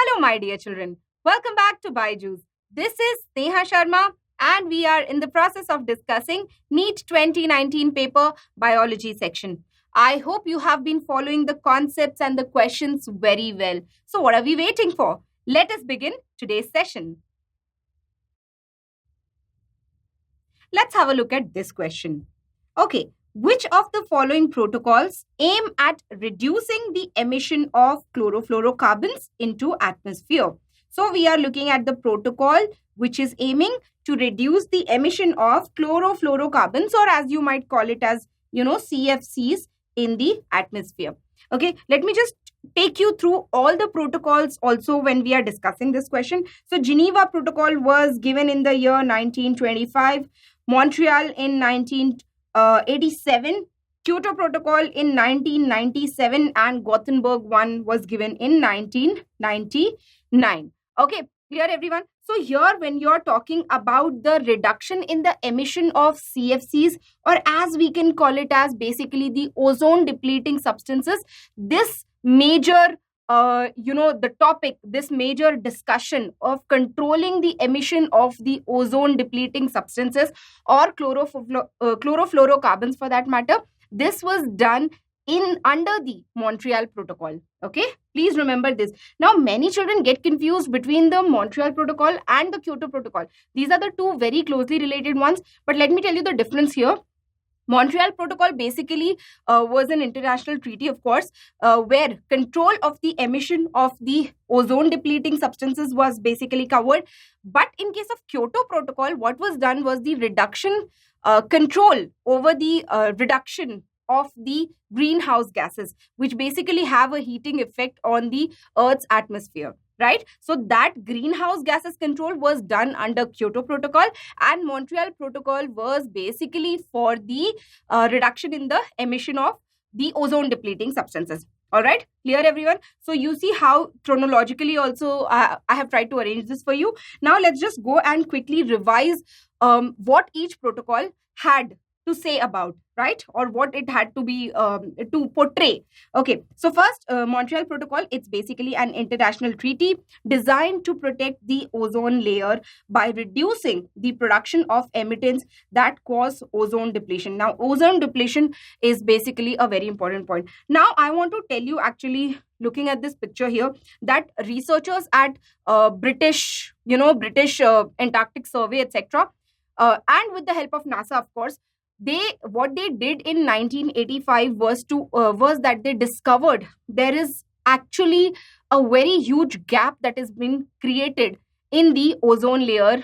Hello, my dear children. Welcome back to Byju's. This is Neha Sharma, and we are in the process of discussing NEET 2019 paper biology section. I hope you have been following the concepts and the questions very well. So, what are we waiting for? Let us begin today's session. Let's have a look at this question. Okay, which of the following protocols aim at reducing the emission of chlorofluorocarbons into atmosphere? So we are looking at the protocol which is aiming to reduce the emission of chlorofluorocarbons, or as you might call it as, CFCs in the atmosphere. Okay, let me just take you through all the protocols also when we are discussing this question. So Geneva Protocol was given in the year 1925, Montreal in 1987, Kyoto Protocol in 1997, and Gothenburg one was given in 1999. Okay, clear everyone? So here when you're talking about the reduction in the emission of CFCs, or as we can call it as basically the ozone depleting substances, this major the topic, this major discussion of controlling the emission of the ozone depleting substances or chlorofluorocarbons for that matter, this was done in under the Montreal Protocol. Okay, please remember this. Now many children get confused between the Montreal Protocol and the Kyoto Protocol. These are the two very closely related ones, but let me tell you the difference here. Montreal Protocol basically was an international treaty, of course, where control of the emission of the ozone depleting substances was basically covered. But in case of Kyoto Protocol, what was done was the reduction control over the reduction of the greenhouse gases, which basically have a heating effect on the Earth's atmosphere. Right? So that greenhouse gases control was done under Kyoto Protocol, and Montreal Protocol was basically for the reduction in the emission of the ozone depleting substances. All right, clear everyone? So you see how chronologically also I have tried to arrange this for you. Now let's just go and quickly revise what each protocol had to say about, right? Or what it had to be to portray. Okay, so first, Montreal Protocol, it's basically an international treaty designed to protect the ozone layer by reducing the production of emittents that cause ozone depletion. Now, ozone depletion is basically a very important point. Now, I want to tell you, actually, looking at this picture here, that researchers at British Antarctic Survey, etc., and with the help of NASA, of course, what they did in 1985 was that they discovered there is actually a very huge gap that has been created in the ozone layer,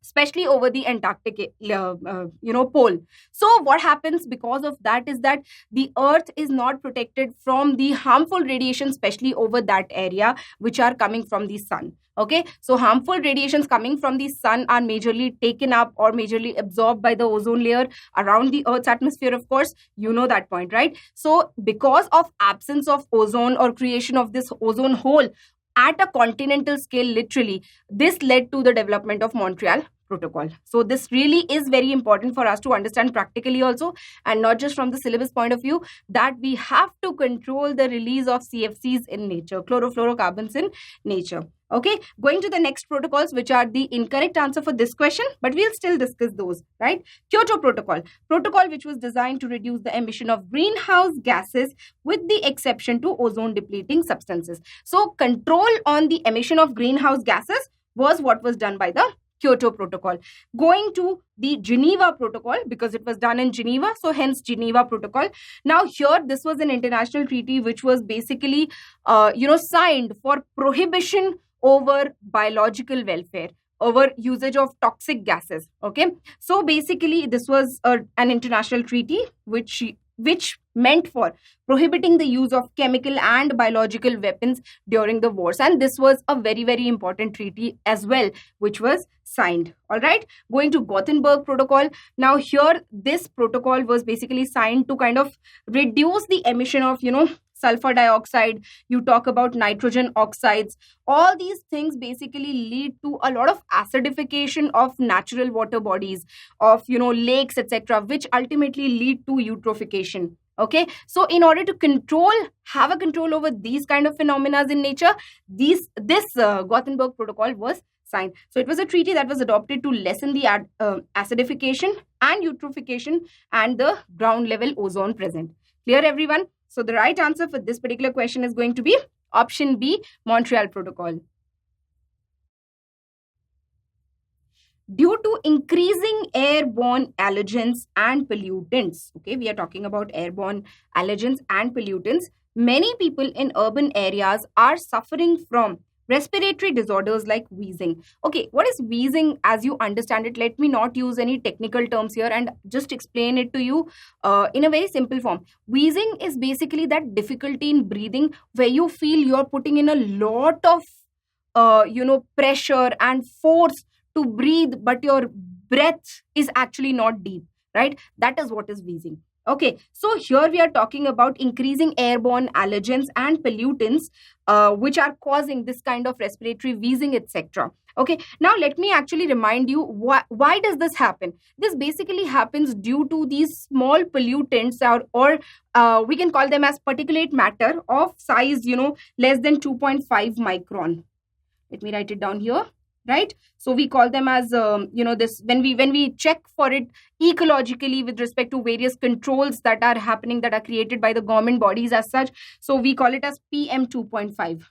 especially over the Antarctic pole. So what happens because of that is that the Earth is not protected from the harmful radiation, especially over that area, which are coming from the sun. Okay, so harmful radiations coming from the sun are majorly taken up or majorly absorbed by the ozone layer around the Earth's atmosphere. Of course, you know that point, right? So because of absence of ozone or creation of this ozone hole at a continental scale, literally, this led to the development of Montreal Protocol. So this really is very important for us to understand practically also, and not just from the syllabus point of view, that we have to control the release of CFCs in nature, chlorofluorocarbons in nature. Okay, going to the next protocols, which are the incorrect answer for this question, but we'll still discuss those, right? Kyoto Protocol, which was designed to reduce the emission of greenhouse gases with the exception to ozone depleting substances. So control on the emission of greenhouse gases was what was done by the Kyoto Protocol. Going to the Geneva Protocol, because it was done in Geneva, so hence Geneva Protocol. Now here, this was an international treaty which was basically, signed for prohibition over biological welfare, over usage of toxic gases. Okay, so basically this was an international treaty which meant for prohibiting the use of chemical and biological weapons during the wars, and this was a very, very important treaty as well, which was signed. All right, going to Gothenburg Protocol. Now here, this protocol was basically signed to kind of reduce the emission of sulfur dioxide. You talk about nitrogen oxides. All these things basically lead to a lot of acidification of natural water bodies, of lakes, etc., which ultimately lead to eutrophication. Okay, so in order to have a control over these kind of phenomena in nature, this Gothenburg Protocol was signed. So it was a treaty that was adopted to lessen the acidification and eutrophication and the ground level ozone present. Clear, everyone? So the right answer for this particular question is going to be option B, Montreal Protocol. Due to increasing airborne allergens and pollutants, okay, we are talking about airborne allergens and pollutants, many people in urban areas are suffering from respiratory disorders like wheezing. Okay, what is wheezing as you understand it? Let me not use any technical terms here and just explain it to you in a very simple form. Wheezing is basically that difficulty in breathing where you feel you're putting in a lot of pressure and force to breathe, but your breath is actually not deep, right? That is what is wheezing. Okay, so here we are talking about increasing airborne allergens and pollutants, which are causing this kind of respiratory wheezing, etc. Okay, now let me actually remind you why does this happen. This basically happens due to these small pollutants, or we can call them as particulate matter of size, less than 2.5 micron. Let me write it down here, right? So we call them as this when we check for it ecologically with respect to various controls that are happening, that are created by the government bodies as such, so we call it as PM 2.5.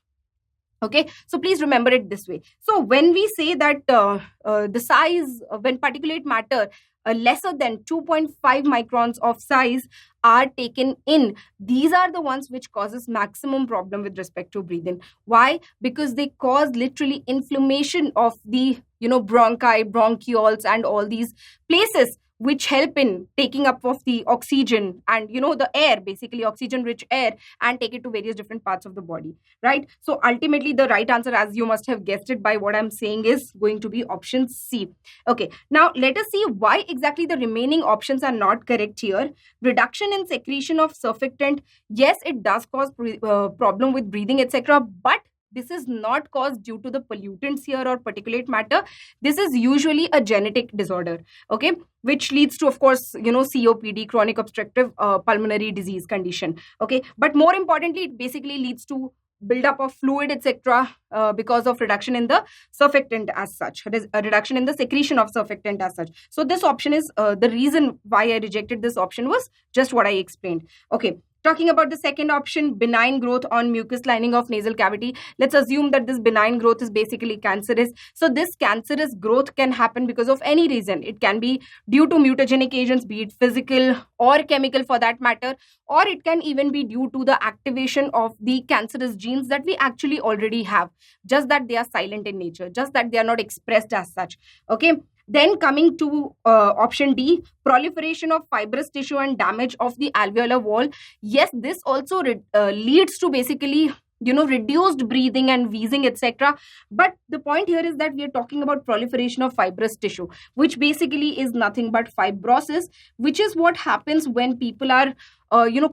Okay, so please remember it this way. So when we say that the size, when particulate matter lesser than 2.5 microns of size are taken in, these are the ones which causes maximum problem with respect to breathing. Why? Because they cause literally inflammation of the bronchi, bronchioles and all these places which help in taking up of the oxygen and the air, basically oxygen rich air, and take it to various different parts of the body, right? So ultimately the right answer, as you must have guessed it by what I'm saying, is going to be option C. Okay, now let us see why exactly the remaining options are not correct here. Reduction in secretion of surfactant, yes, it does cause problem with breathing, etc., but this is not caused due to the pollutants here or particulate matter. This is usually a genetic disorder, okay, which leads to, of course, COPD, chronic obstructive pulmonary disease condition. Okay, but more importantly, it basically leads to buildup of fluid, etc., because of reduction in the surfactant as such. It is a reduction in the secretion of surfactant as such. So this option is the reason why I rejected this option was just what I explained. Okay, talking about the second option, benign growth on mucus lining of nasal cavity. Let's assume that this benign growth is basically cancerous. So this cancerous growth can happen because of any reason. It can be due to mutagenic agents, be it physical or chemical for that matter, or it can even be due to the activation of the cancerous genes that we actually already have, just that they are silent in nature, just that they are not expressed as such. Okay, then coming to option D, proliferation of fibrous tissue and damage of the alveolar wall. Yes, this also leads to basically reduced breathing and wheezing, etc. But the point here is that we are talking about proliferation of fibrous tissue, which basically is nothing but fibrosis, which is what happens when people are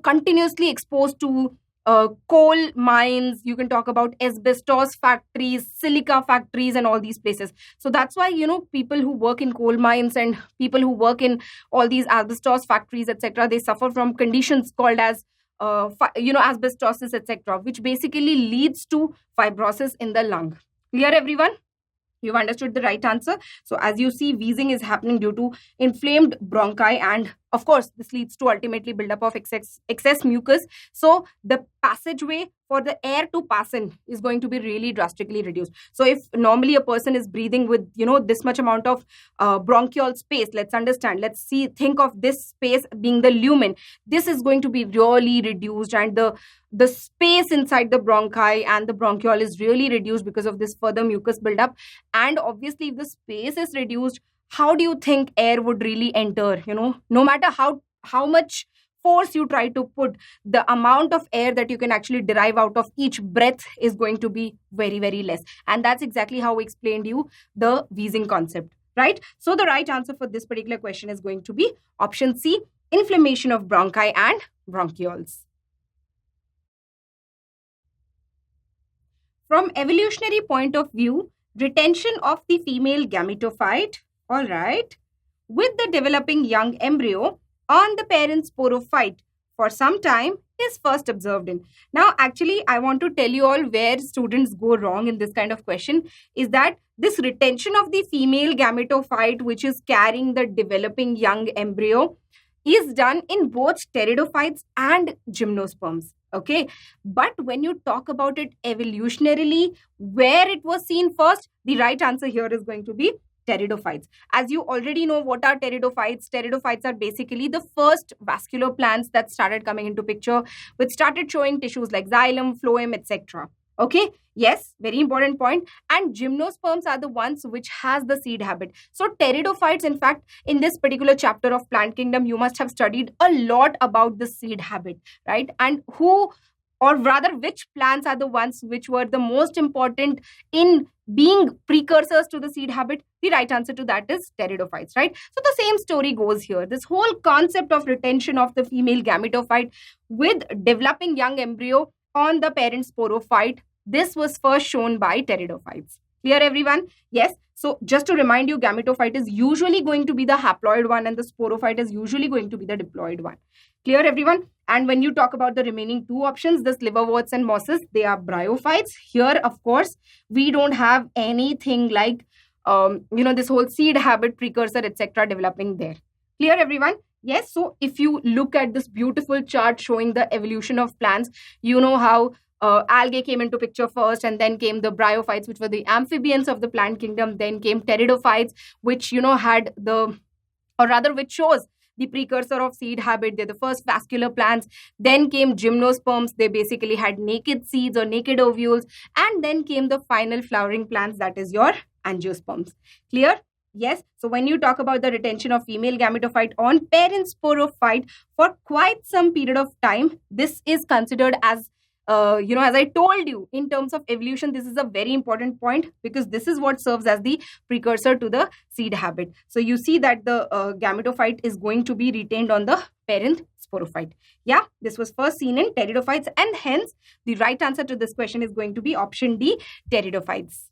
continuously exposed to coal mines. You can talk about asbestos factories, silica factories, and all these places. So that's why people who work in coal mines and people who work in all these asbestos factories, etc., they suffer from conditions called as asbestosis, etc., which basically leads to fibrosis in the lung. Clear, everyone? You've understood the right answer. So as you see, wheezing is happening due to inflamed bronchi, and of course this leads to ultimately buildup of excess mucus. So the passageway for the air to pass in is going to be really drastically reduced. So if normally a person is breathing with this much amount of bronchial space, let's think of this space being the lumen. This is going to be really reduced, and the space inside the bronchi and the bronchiole is really reduced because of this further mucus buildup. And obviously if the space is reduced, how do you think air would really enter? No matter how much force you try to put, the amount of air that you can actually derive out of each breath is going to be very, very less. And that's exactly how we explained you the wheezing concept, right? So the right answer for this particular question is going to be option C, inflammation of bronchi and bronchioles. From evolutionary point of view, retention of the female gametophyte, all right, with the developing young embryo on the parent sporophyte for some time is first observed in. Now, actually, I want to tell you all where students go wrong in this kind of question is that this retention of the female gametophyte, which is carrying the developing young embryo, is done in both pteridophytes and gymnosperms. Okay, but when you talk about it evolutionarily, where it was seen first, the right answer here is going to be pteridophytes. As you already know, what are pteridophytes? Pteridophytes are basically the first vascular plants that started coming into picture, which started showing tissues like xylem, phloem, etc. Okay, yes, very important point. And gymnosperms are the ones which has the seed habit. So pteridophytes, in fact, in this particular chapter of plant kingdom, you must have studied a lot about the seed habit, right? And who, or rather which plants are the ones which were the most important in being precursors to the seed habit? The right answer to that is pteridophytes, right? So the same story goes here. This whole concept of retention of the female gametophyte with developing young embryo on the parent sporophyte, this was first shown by pteridophytes. Clear, everyone? Yes. So just to remind you, gametophyte is usually going to be the haploid one and the sporophyte is usually going to be the diploid one. Clear, everyone? And when you talk about the remaining two options, this liverworts and mosses, they are bryophytes. Here, of course, we don't have anything like, this whole seed habit, precursor, etc. developing there. Clear, everyone? Yes. So if you look at this beautiful chart showing the evolution of plants, you know how algae came into picture first, and then came the bryophytes, which were the amphibians of the plant kingdom. Then came pteridophytes, which had the, or rather which shows the precursor of seed habit. They're the first vascular plants. Then came gymnosperms. They basically had naked seeds or naked ovules. And then came the final flowering plants, that is your angiosperms. Clear? Yes. So when you talk about the retention of female gametophyte on parent sporophyte for quite some period of time, this is considered as as I told you, in terms of evolution, this is a very important point because this is what serves as the precursor to the seed habit. So you see that the gametophyte is going to be retained on the parent sporophyte. Yeah, this was first seen in pteridophytes, and hence the right answer to this question is going to be option D, pteridophytes.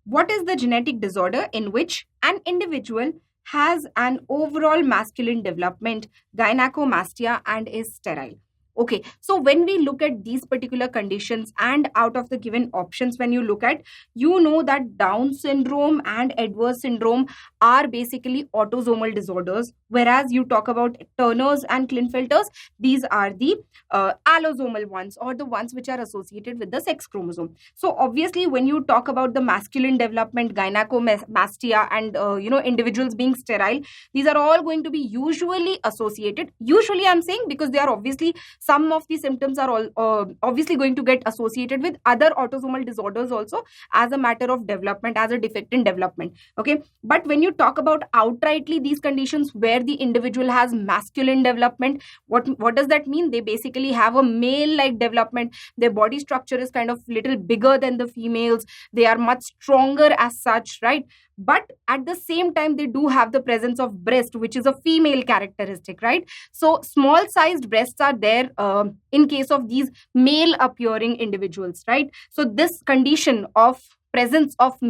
What is the genetic disorder in which an individual has an overall masculine development, gynecomastia, and is sterile? Okay, so when we look at these particular conditions and out of the given options, when you look at, that Down syndrome and Edwards syndrome are basically autosomal disorders, whereas you talk about Turner's and Klinefelter's, these are the allosomal ones, or the ones which are associated with the sex chromosome. So obviously, when you talk about the masculine development, gynecomastia, and individuals being sterile, these are all going to be usually associated. Usually, I'm saying because they are obviously, some of the symptoms are all obviously going to get associated with other autosomal disorders also as a matter of development, as a defect in development. Okay, but when you talk about outrightly these conditions where the individual has masculine development, what does that mean? They basically have a male-like development. Their body structure is kind of little bigger than the females. They are much stronger as such, right? But at the same time, they do have the presence of breast, which is a female characteristic, right? So small sized breasts are there in case of these male appearing individuals, right? So this condition of presence of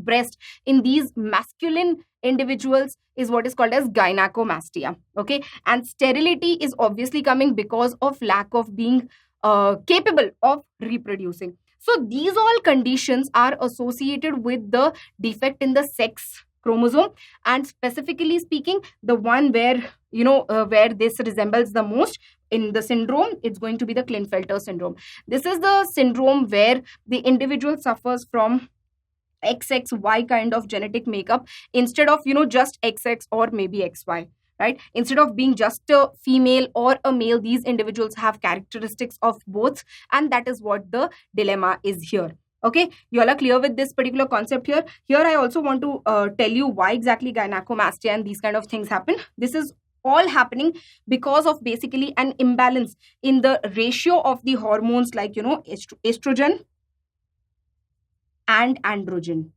breast in these masculine individuals is what is called as gynecomastia. Okay, and sterility is obviously coming because of lack of being capable of reproducing. So these all conditions are associated with the defect in the sex chromosome, and specifically speaking, the one where where this resembles the most in the syndrome, it's going to be the Klinefelter syndrome. This is the syndrome where the individual suffers from XXY kind of genetic makeup instead of just XX or maybe XY. Right? Instead of being just a female or a male, these individuals have characteristics of both, and that is what the dilemma is here. Okay, you all are clear with this particular concept here. Here, I also want to tell you why exactly gynecomastia and these kind of things happen. This is all happening because of basically an imbalance in the ratio of the hormones like, estrogen and androgen.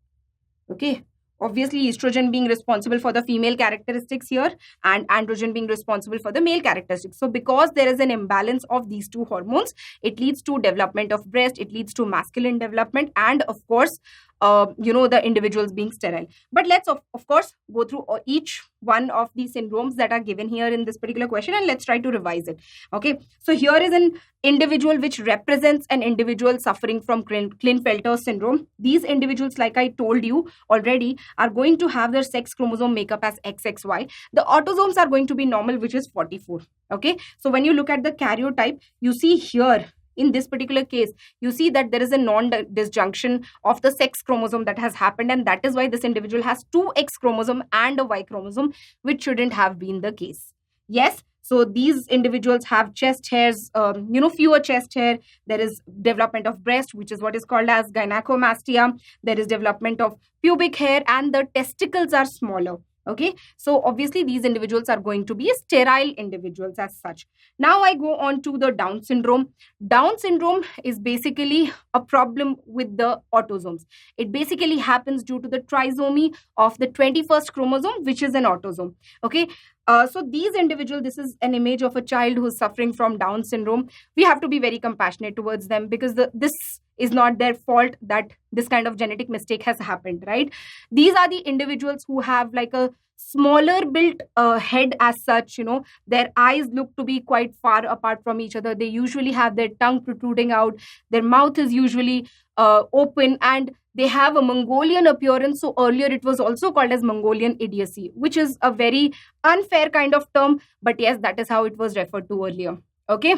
Okay. Obviously, estrogen being responsible for the female characteristics here and androgen being responsible for the male characteristics. So because there is an imbalance of these two hormones, it leads to development of breast, it leads to masculine development, and of course, the individuals being sterile. But let's of course go through each one of these syndromes that are given here in this particular question, and let's try to revise it. Okay, so here is an individual which represents an individual suffering from Klinefelter syndrome. These individuals, like I told you already, are going to have their sex chromosome makeup as XXY. The autosomes are going to be normal, which is 44. Okay, so when you look at the karyotype, you see here in this particular case, you see that there is a non-disjunction of the sex chromosome that has happened, and that is why this individual has two X chromosome and a Y chromosome, which shouldn't have been the case. Yes, so these individuals have chest hairs, fewer chest hair. There is development of breast, which is what is called as gynecomastia. There is development of pubic hair, and the testicles are smaller. Okay, so obviously these individuals are going to be sterile individuals as such. Now I go on to the Down syndrome. Down syndrome is basically a problem with the autosomes. It basically happens due to the trisomy of the 21st chromosome, which is an autosome. Okay, so these individuals, this is an image of a child who is suffering from Down syndrome. We have to be very compassionate towards them, because this is not their fault that this kind of genetic mistake has happened, right? These are the individuals who have like a smaller built head as such. Their eyes look to be quite far apart from each other. They usually have their tongue protruding out. Their mouth is usually open, and they have a Mongolian appearance. So earlier it was also called as Mongolian idiocy, which is a very unfair kind of term, but yes, that is how it was referred to earlier. Okay,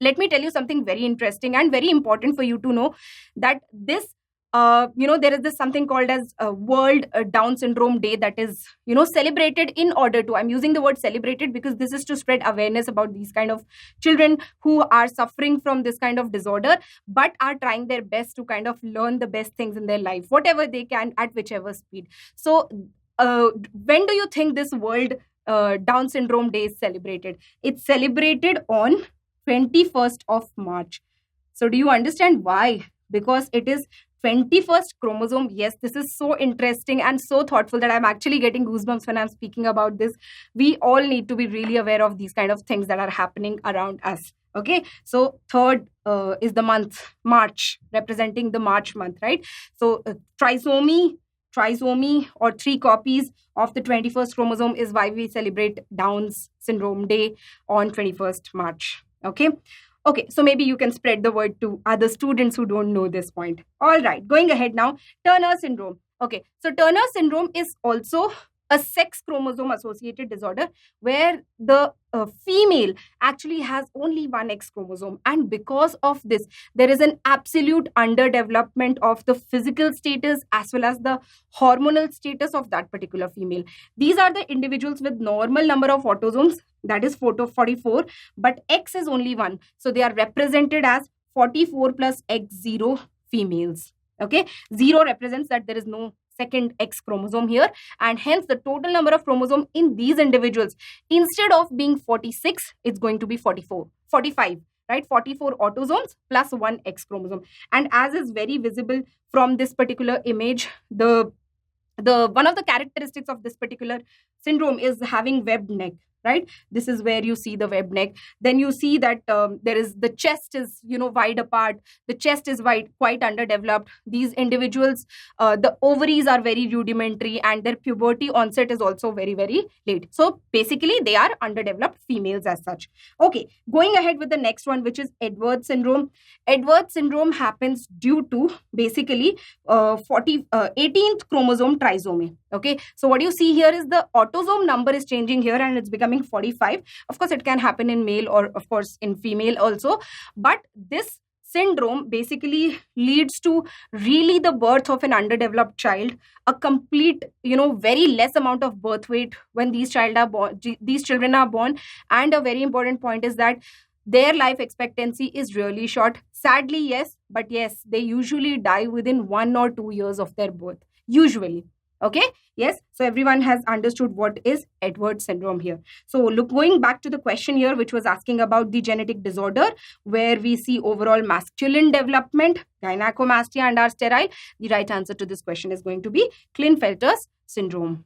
let me tell you something very interesting and very important for you to know, that this there is this something called as World Down Syndrome Day that is celebrated in order to, I'm using the word celebrated because this is to spread awareness about these kind of children who are suffering from this kind of disorder, but are trying their best to kind of learn the best things in their life, whatever they can, at whichever speed. So when do you think this World Down Syndrome Day is celebrated? It's celebrated on 21st of March. So do you understand why? Because it is 21st chromosome. Yes, this is so interesting and so thoughtful that I'm actually getting goosebumps when I'm speaking about this. We all need to be really aware of these kind of things that are happening around us. Okay, so third is the month March, representing the March month, right? So trisomy or 3 copies of the 21st chromosome is why we celebrate Down's Syndrome Day on 21st March. Okay, so maybe you can spread the word to other students who don't know this point. All right, going ahead now, Turner syndrome. Okay, so Turner syndrome is also a sex chromosome associated disorder where the female actually has only one X chromosome, and because of this there is an absolute underdevelopment of the physical status as well as the hormonal status of that particular female. These are the individuals with normal number of autosomes, that is 44, but X is only 1, so they are represented as 44 plus X0 females. Okay, 0 represents that there is no second X chromosome here, and hence the total number of chromosome in these individuals, instead of being 46, it's going to be 45, right? 44 autosomes plus 1 X chromosome. And as is very visible from this particular image, the one of the characteristics of this particular syndrome is having webbed neck, right? This is where you see the webbed neck. Then you see that there is the chest is wide apart. The chest is quite underdeveloped. These individuals, the ovaries are very rudimentary, and their puberty onset is also very, very late. So basically they are underdeveloped females as such. Okay, going ahead with the next one, which is Edwards syndrome. Edwards syndrome happens due to basically 18th chromosome trisomy. Okay, so what you see here is the autosome number is changing here, and it's becoming 45. Of course, it can happen in male or of course in female also, but this syndrome basically leads to really the birth of an underdeveloped child, a complete very less amount of birth weight when these children are born. And a very important point is that their life expectancy is really short. Sadly, yes, but yes, they usually die within 1 or 2 years of their birth, usually. Okay, yes, so everyone has understood what is Edwards syndrome here. So going back to the question here, which was asking about the genetic disorder where we see overall masculine development, gynecomastia, and are sterile, the right answer to this question is going to be Klinefelter's syndrome.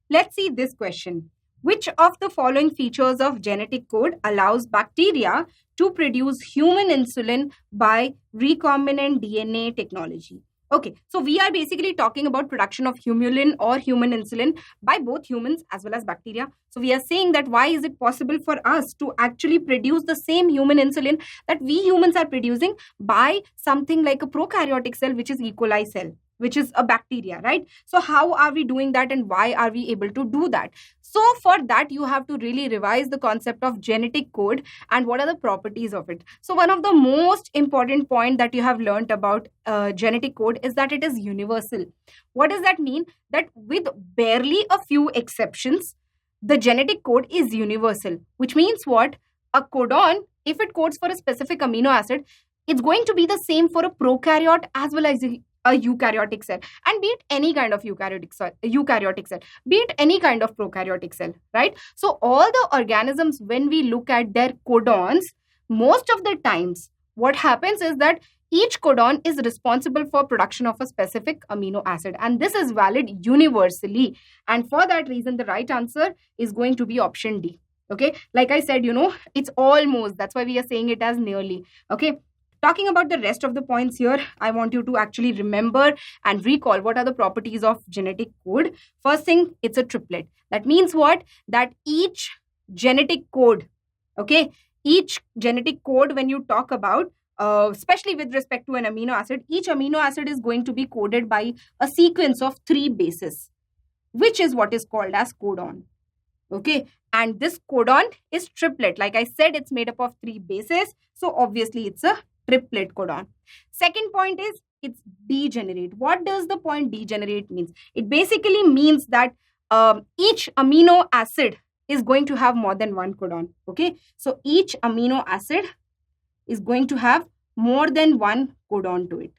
Let's see this question. Which of the following features of genetic code allows bacteria to produce human insulin by recombinant DNA technology? Okay, so we are basically talking about production of humulin or human insulin by both humans as well as bacteria. So we are saying that why is it possible for us to actually produce the same human insulin that we humans are producing by something like a prokaryotic cell, which is E. coli cell, which is a bacteria, right? So how are we doing that and why are we able to do that? So for that, you have to really revise the concept of genetic code and what are the properties of it. So one of the most important point that you have learned about genetic code is that it is universal. What does that mean? That with barely a few exceptions, the genetic code is universal, which means what? A codon, if it codes for a specific amino acid, it's going to be the same for a prokaryote as well as a eukaryotic cell, and be it any kind of eukaryotic cell, be it any kind of prokaryotic cell, right? So all the organisms, when we look at their codons, most of the times what happens is that each codon is responsible for production of a specific amino acid, and this is valid universally. And for that reason, the right answer is going to be option D. Okay, like I said, it's almost, that's why we are saying it as nearly. Okay, talking about the rest of the points here, I want you to actually remember and recall what are the properties of genetic code. First thing, it's a triplet. That means what? That each genetic code, okay, each genetic code, when you talk about, especially with respect to an amino acid, each amino acid is going to be coded by a sequence of 3 bases, which is what is called as codon. Okay, and this codon is triplet. Like I said, it's made up of 3 bases. So obviously it's a triplet codon. Second point is it's degenerate. What does the point degenerate means? It basically means that each amino acid is going to have more than one codon. Okay, so each amino acid is going to have more than one codon to it.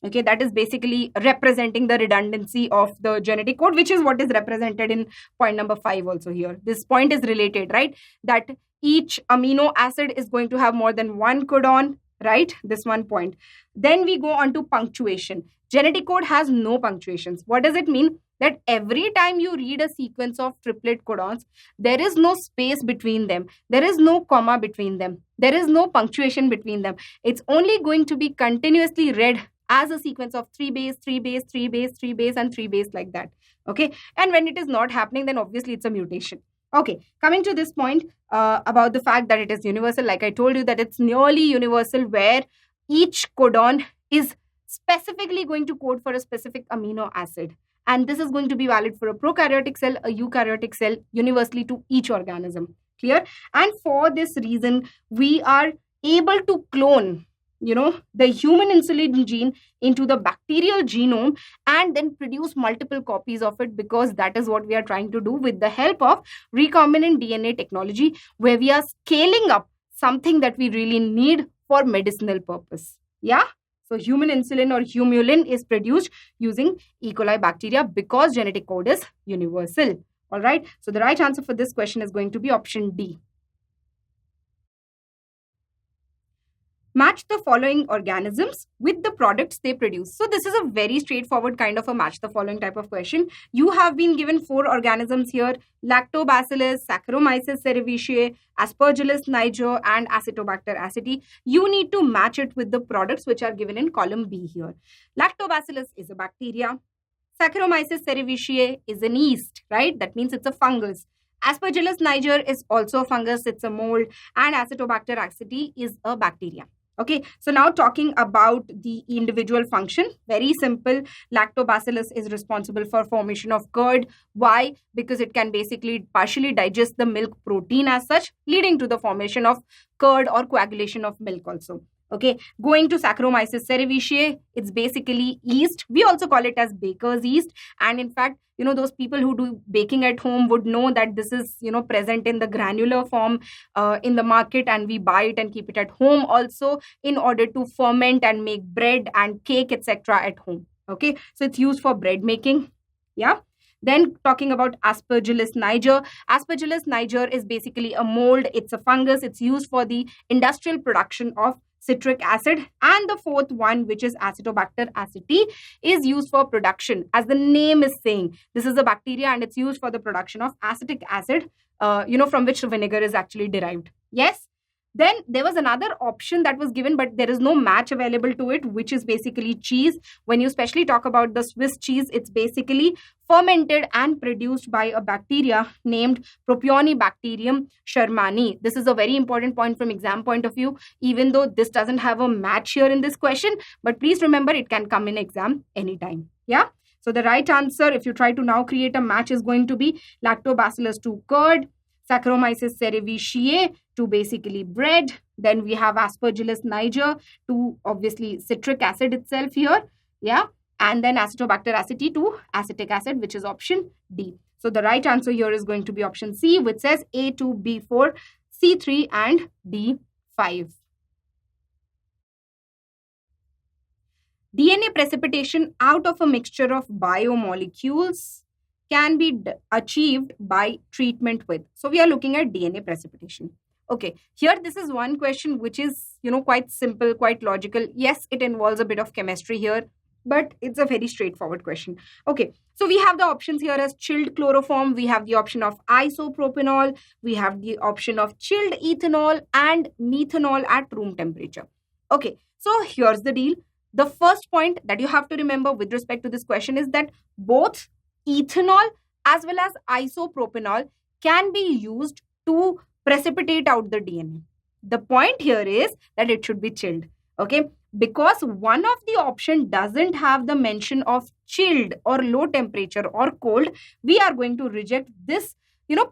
Okay, that is basically representing the redundancy of the genetic code, which is what is represented in point number 5 also here. This point is related, right? That each amino acid is going to have more than one codon, right? This one point. Then we go on to punctuation. Genetic code has no punctuations. What does it mean? That every time you read a sequence of triplet codons, there is no space between them. There is no comma between them. There is no punctuation between them. It's only going to be continuously read as a sequence of 3 base, 3 base, 3 base, 3 base, and 3 base, like that. Okay. And when it is not happening, then obviously it's a mutation. Okay, coming to this point about the fact that it is universal, like I told you that it's nearly universal, where each codon is specifically going to code for a specific amino acid. And this is going to be valid for a prokaryotic cell, a eukaryotic cell, universally to each organism. Clear? And for this reason, we are able to clone the human insulin gene into the bacterial genome and then produce multiple copies of it, because that is what we are trying to do with the help of recombinant DNA technology, where we are scaling up something that we really need for medicinal purpose. Yeah. So human insulin or humulin is produced using E. coli bacteria because genetic code is universal. All right. So the right answer for this question is going to be option D. Match the following organisms with the products they produce. So this is a very straightforward kind of a match the following type of question. You have been given 4 organisms here: Lactobacillus, Saccharomyces cerevisiae, Aspergillus niger, and Acetobacter aceti. You need to match it with the products which are given in column B here. Lactobacillus is a bacteria. Saccharomyces cerevisiae is an yeast, right? That means it's a fungus. Aspergillus niger is also a fungus, it's a mold, and Acetobacter aceti is a bacteria. Okay, so now talking about the individual function, very simple. Lactobacillus is responsible for formation of curd. Why? Because it can basically partially digest the milk protein as such, leading to the formation of curd or coagulation of milk also. Okay, going to Saccharomyces cerevisiae, it's basically yeast. We also call it as baker's yeast. And in fact, those people who do baking at home would know that this is, present in the granular form in the market, and we buy it and keep it at home also in order to ferment and make bread and cake, etc. at home. Okay, so it's used for bread making. Yeah. Then talking about Aspergillus niger. Aspergillus niger is basically a mold. It's a fungus. It's used for the industrial production of citric acid. And the fourth one, which is Acetobacter aceti, is used for production. As the name is saying, this is a bacteria and it's used for the production of acetic acid, from which vinegar is actually derived. Yes. Then there was another option that was given, but there is no match available to it, which is basically cheese. When you especially talk about the Swiss cheese, it's basically fermented and produced by a bacteria named Propionibacterium shermani. This is a very important point from exam point of view, even though this doesn't have a match here in this question. But please remember, it can come in exam anytime. Yeah. So the right answer, if you try to now create a match, is going to be Lactobacillus to curd, Saccharomyces cerevisiae to basically bread. Then we have Aspergillus niger to obviously citric acid itself here. Yeah. And then Acetobacter aceti to acetic acid, which is option D. So the right answer here is going to be option C, which says A2, B4, C3 and D5. DNA precipitation out of a mixture of biomolecules can be achieved by treatment with. So we are looking at DNA precipitation. Okay, here this is one question which is, quite simple, quite logical. Yes, it involves a bit of chemistry here, but it's a very straightforward question. Okay, so we have the options here as chilled chloroform. We have the option of isopropanol. We have the option of chilled ethanol and methanol at room temperature. Okay, so here's the deal. The first point that you have to remember with respect to this question is that both ethanol as well as isopropanol can be used to precipitate out the DNA. The point here is that it should be chilled. Okay, because one of the option doesn't have the mention of chilled or low temperature or cold, we are going to reject this,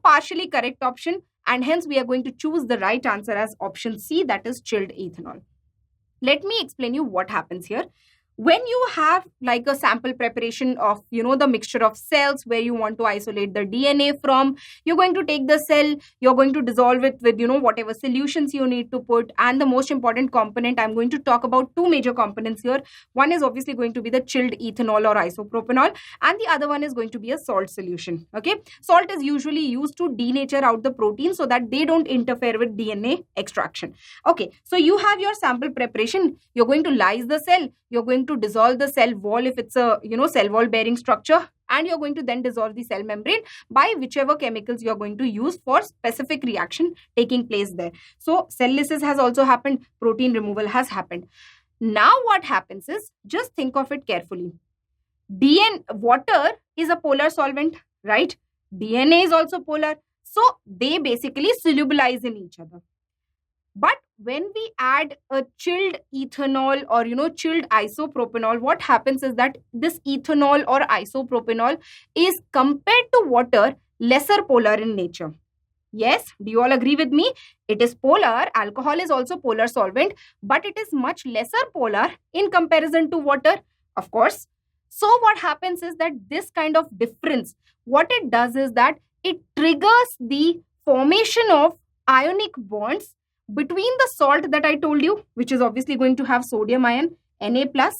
partially correct option, and hence we are going to choose the right answer as option C, that is chilled ethanol. Let me explain you what happens here. When you have like a sample preparation of, the mixture of cells where you want to isolate the DNA from, you're going to take the cell, you're going to dissolve it with, whatever solutions you need to put. And the most important component, I'm going to talk about two major components here. One is obviously going to be the chilled ethanol or isopropanol, and the other one is going to be a salt solution. Okay. Salt is usually used to denature out the protein so that they don't interfere with DNA extraction. Okay. So you have your sample preparation. You're going to lyse the cell. You're going to dissolve the cell wall if it's a, cell wall bearing structure, and you're going to then dissolve the cell membrane by whichever chemicals you're going to use for specific reaction taking place there. So cell lysis has also happened, protein removal has happened. Now what happens is, just think of it carefully. Water is a polar solvent, right? DNA is also polar. So they basically solubilize in each other. But when we add a chilled ethanol or, chilled isopropanol, what happens is that this ethanol or isopropanol is, compared to water, lesser polar in nature. Yes, do you all agree with me? It is polar. Alcohol is also polar solvent, but it is much lesser polar in comparison to water, of course. So what happens is that this kind of difference, what it does is that it triggers the formation of ionic bonds between the salt that I told you, which is obviously going to have sodium ion, Na+,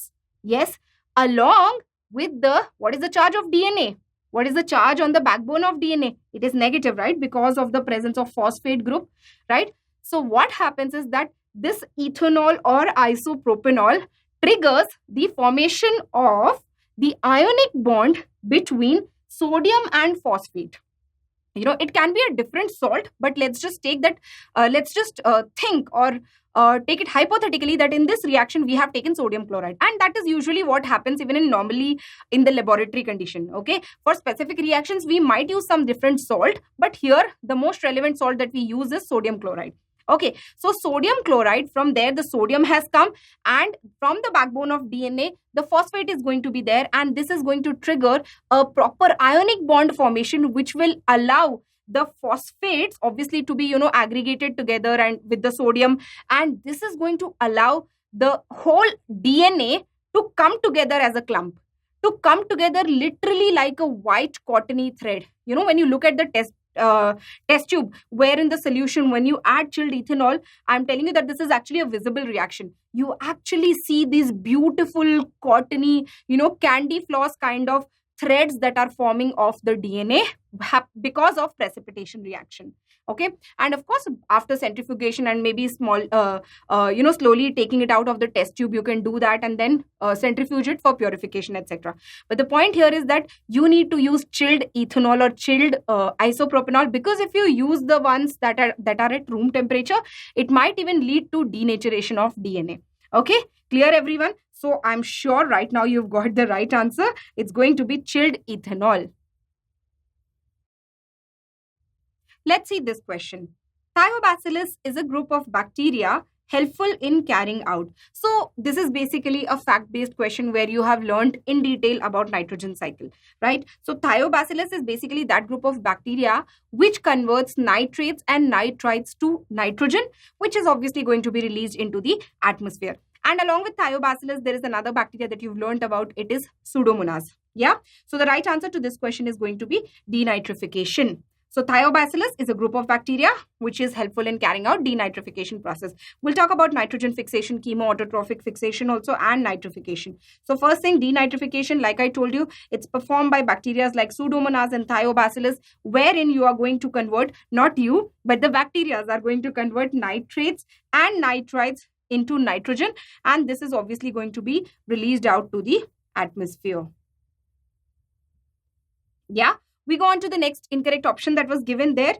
yes, along with what is the charge of DNA? What is the charge on the backbone of DNA? It is negative, right? Because of the presence of phosphate group, right? So what happens is that this ethanol or isopropanol triggers the formation of the ionic bond between sodium and phosphate. It can be a different salt, but let's just take that, think or take it hypothetically that in this reaction we have taken sodium chloride, and that is usually what happens even normally in the laboratory condition. Okay, for specific reactions we might use some different salt, but here the most relevant salt that we use is sodium chloride. Okay, so sodium chloride, from there the sodium has come, and from the backbone of DNA the phosphate is going to be there, and this is going to trigger a proper ionic bond formation which will allow the phosphates obviously to be aggregated together and with the sodium, and this is going to allow the whole DNA to come together as a clump, to come together literally like a white cottony thread. When you look at the test tube where in the solution when you add chilled ethanol, I'm telling you that this is actually a visible reaction. You actually see these beautiful cottony, candy floss kind of threads that are forming of the DNA because of precipitation reaction. Okay, and of course after centrifugation and maybe small slowly taking it out of the test tube, you can do that and then centrifuge it for purification, etc. But the point here is that you need to use chilled ethanol or chilled isopropanol, because if you use the ones that are at room temperature, it might even lead to denaturation of DNA. Okay, clear everyone? So I'm sure right now you've got the right answer. It's going to be chilled ethanol. Let's see this question. Thiobacillus is a group of bacteria helpful in carrying out. So this is basically a fact-based question where you have learned in detail about nitrogen cycle, right? So Thiobacillus is basically that group of bacteria which converts nitrates and nitrites to nitrogen, which is obviously going to be released into the atmosphere. And along with Thiobacillus, there is another bacteria that you've learned about. It is Pseudomonas. Yeah. So the right answer to this question is going to be denitrification. So Thiobacillus is a group of bacteria which is helpful in carrying out denitrification process. We'll talk about nitrogen fixation, chemoautotrophic fixation also, and nitrification. So first thing, denitrification, like I told you, it's performed by bacteria like Pseudomonas and Thiobacillus, wherein you are going to convert, not you, but the bacteria are going to convert nitrates and nitrites into nitrogen, and this is obviously going to be released out to the atmosphere. Yeah. We go on to the next incorrect option that was given there,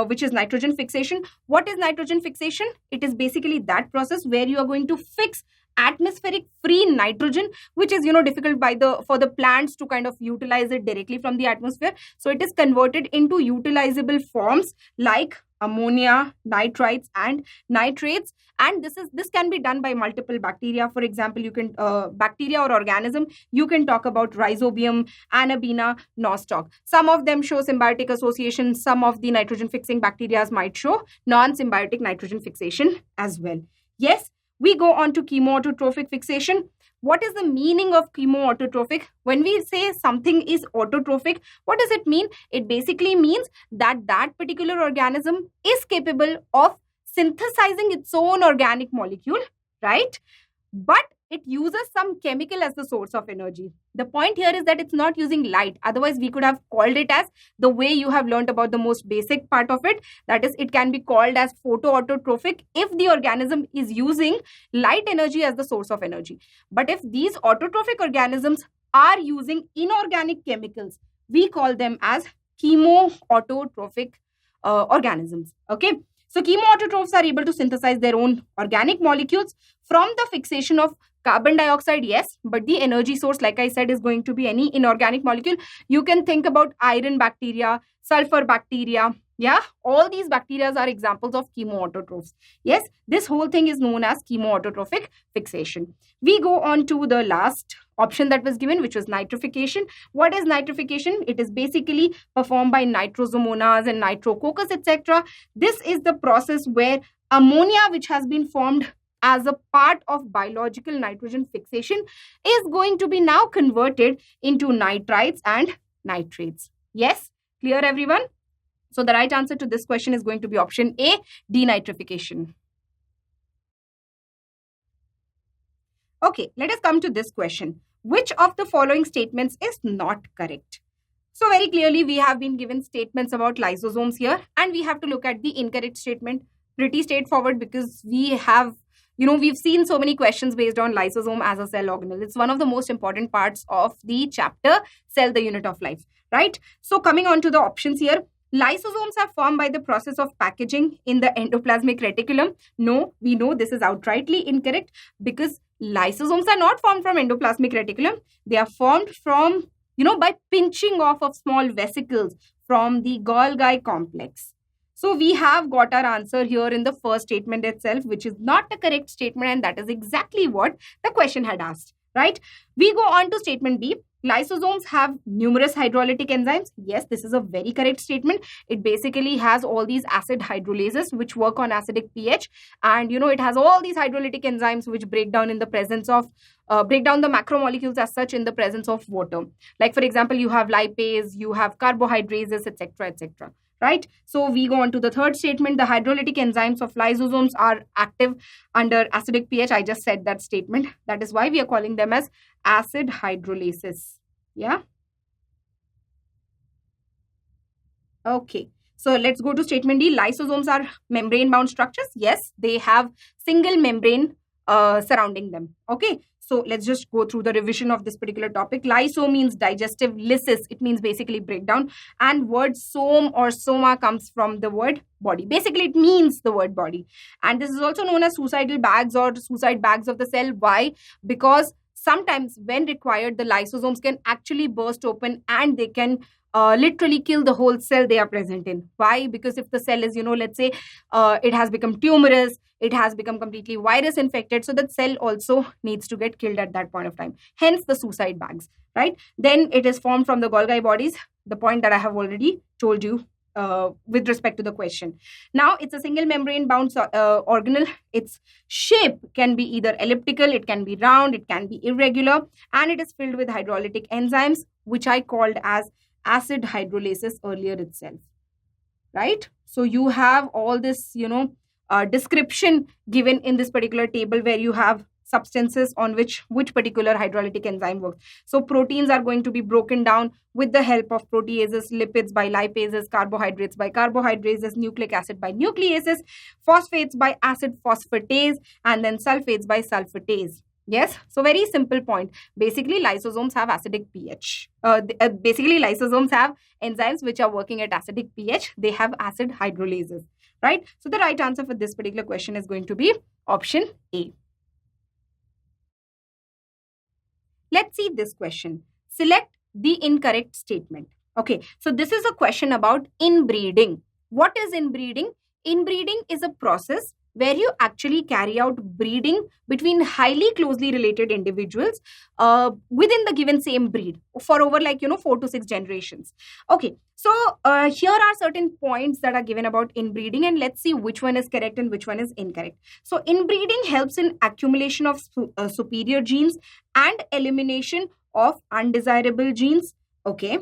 which is nitrogen fixation. What is nitrogen fixation? It is basically that process where you are going to fix atmospheric free nitrogen, which is difficult for the plants to kind of utilize it directly from the atmosphere. So it is converted into utilizable forms like ammonia, nitrites, and nitrates. And this can be done by multiple bacteria. For example, you can bacteria or organism, you can talk about Rhizobium, Anabaena, Nostoc. Some of them show symbiotic association. Some of the nitrogen fixing bacteria might show non-symbiotic nitrogen fixation as well. Yes, we go on to chemoautotrophic fixation. What is the meaning of chemoautotrophic? When we say something is autotrophic, what does it mean? It basically means that that particular organism is capable of synthesizing its own organic molecule, right? But it uses some chemical as the source of energy. The point here is that it's not using light. Otherwise, we could have called it as the way you have learned about the most basic part of it. That is, it can be called as photoautotrophic if the organism is using light energy as the source of energy. But if these autotrophic organisms are using inorganic chemicals, we call them as chemoautotrophic organisms. Okay. So chemoautotrophs are able to synthesize their own organic molecules from the fixation of carbon dioxide, yes, but the energy source, like I said, is going to be any inorganic molecule. You can think about iron bacteria, sulfur bacteria. Yeah, all these bacteria are examples of chemoautotrophs. Yes, this whole thing is known as chemoautotrophic fixation. We go on to the last option that was given, which was nitrification. What is nitrification? It is basically performed by Nitrosomonas and Nitrococcus, etc. This is the process where ammonia, which has been formed as a part of biological nitrogen fixation, is going to be now converted into nitrites and nitrates. Yes, clear everyone? So the right answer to this question is going to be option A, denitrification. Okay, let us come to this question. Which of the following statements is not correct? So very clearly we have been given statements about lysosomes here, and we have to look at the incorrect statement. Pretty straightforward, because we have we've seen so many questions based on lysosome as a cell organelle. It's one of the most important parts of the chapter, Cell, the Unit of Life, right? So coming on to the options here, lysosomes are formed by the process of packaging in the endoplasmic reticulum. No, we know this is outrightly incorrect, because lysosomes are not formed from endoplasmic reticulum. They are formed from, by pinching off of small vesicles from the Golgi complex. So we have got our answer here in the first statement itself, which is not the correct statement, and that is exactly what the question had asked, right? We go on to statement B. Lysosomes have numerous hydrolytic enzymes. Yes, this is a very correct statement. It basically has all these acid hydrolases which work on acidic pH, and it has all these hydrolytic enzymes which break down in the presence of break down the macromolecules as such in the presence of water. Like for example, you have lipase, you have carbohydrases, etc., etc. Right? So we go on to the third statement. The hydrolytic enzymes of lysosomes are active under acidic pH. I just said that statement. That is why we are calling them as acid hydrolases. Yeah. Okay. So let's go to statement D. Lysosomes are membrane-bound structures. Yes, they have single membrane surrounding them. Okay. So let's just go through the revision of this particular topic. Lyso means digestive, lysis, it means basically breakdown. And word some or soma comes from the word body. Basically, it means the word body. And this is also known as suicidal bags or suicide bags of the cell. Why? Because sometimes when required, the lysosomes can actually burst open and they can literally kill the whole cell they are present in. Why? Because if the cell is, let's say it has become tumorous, it has become completely virus infected, so that cell also needs to get killed at that point of time. Hence the suicide bags, right? Then it is formed from the Golgi bodies, the point that I have already told you with respect to the question. Now, it's a single membrane bound organelle. Its shape can be either elliptical, it can be round, it can be irregular, and it is filled with hydrolytic enzymes, which I called as acid hydrolases earlier itself, right? So you have all this, description given in this particular table where you have substances on which particular hydrolytic enzyme works. So proteins are going to be broken down with the help of proteases, lipids by lipases, carbohydrates by carbohydrases, nucleic acid by nucleases, phosphates by acid phosphatase, and then sulfates by sulfatase. Yes, so very simple point. Basically, lysosomes have acidic pH. Basically, lysosomes have enzymes which are working at acidic pH. They have acid hydrolases, right? So the right answer for this particular question is going to be option A. Let's see this question. Select the incorrect statement. Okay, so this is a question about inbreeding. What is inbreeding? Inbreeding is a process where you actually carry out breeding between highly closely related individuals within the given same breed for over 4 to 6 generations. Okay, so here are certain points that are given about inbreeding, and let's see which one is correct and which one is incorrect. So inbreeding helps in accumulation of superior genes and elimination of undesirable genes. Okay,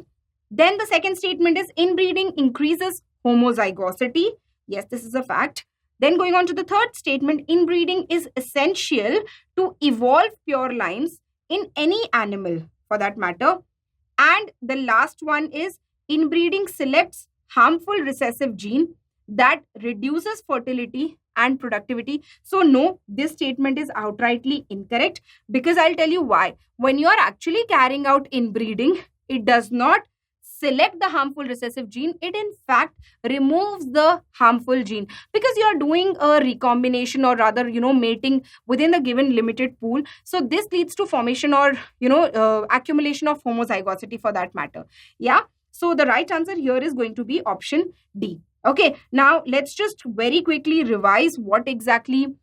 then the second statement is inbreeding increases homozygosity. Yes, this is a fact. Then going on to the third statement, inbreeding is essential to evolve pure lines in any animal for that matter. And the last one is inbreeding selects harmful recessive gene that reduces fertility and productivity. So no, this statement is outrightly incorrect, because I'll tell you why. When you are actually carrying out inbreeding, it does not select the harmful recessive gene, it in fact removes the harmful gene, because you are doing a recombination, or rather mating within the given limited pool. So this leads to formation or accumulation of homozygosity for that matter. Yeah, so the right answer here is going to be option D. Okay, now let's just very quickly revise what exactly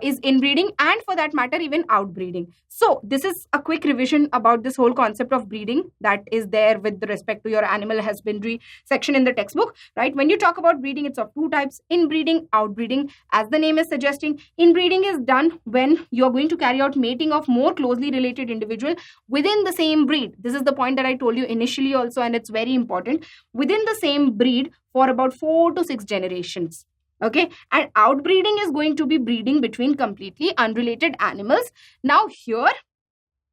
is inbreeding, and for that matter even outbreeding. So this is a quick revision about this whole concept of breeding that is there with respect to your animal husbandry section in the textbook, right? When you talk about breeding, it's of two types: inbreeding, outbreeding. As the name is suggesting, inbreeding is done when you are going to carry out mating of more closely related individual within the same breed. This is the point that I told you initially also, and it's very important. Within the same breed for about 4 to 6 generations. Okay, and outbreeding is going to be breeding between completely unrelated animals. Now here,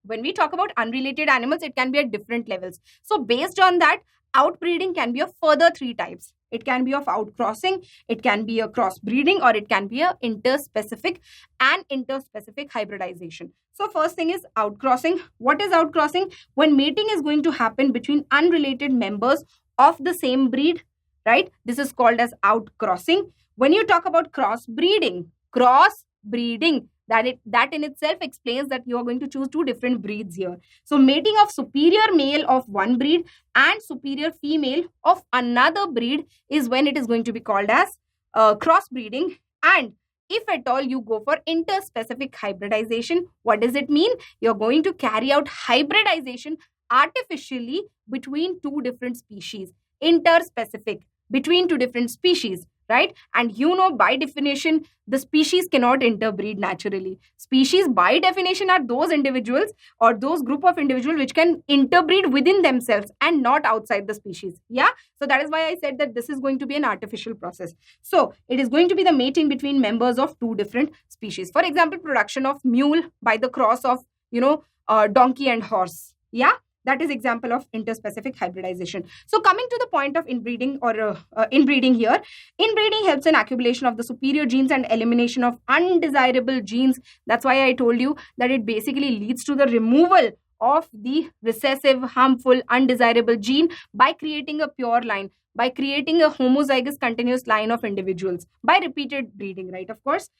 when we talk about unrelated animals, it can be at different levels. So based on that, outbreeding can be of further 3 types. It can be of outcrossing, it can be a crossbreeding, or it can be a interspecific and interspecific hybridization. So first thing is outcrossing. What is outcrossing? When mating is going to happen between unrelated members of the same breed, right? This is called as outcrossing. When you talk about crossbreeding, that in itself explains that you are going to choose 2 different breeds here. So mating of superior male of one breed and superior female of another breed is when it is going to be called as crossbreeding. And if at all you go for interspecific hybridization, what does it mean? You're going to carry out hybridization artificially between 2 different species. Interspecific, between 2 different species, right? And by definition, the species cannot interbreed naturally. Species by definition are those individuals or those group of individuals which can interbreed within themselves and not outside the species. Yeah, so that is why I said that this is going to be an artificial process. So it is going to be the mating between members of 2 different species. For example, production of mule by the cross of donkey and horse. Yeah, That is example of interspecific hybridization. So coming to the point of inbreeding or inbreeding here, inbreeding helps in accumulation of the superior genes and elimination of undesirable genes. That's why I told you that it basically leads to the removal of the recessive, harmful, undesirable gene by creating a pure line, by creating a homozygous continuous line of individuals by repeated breeding, right? Of course,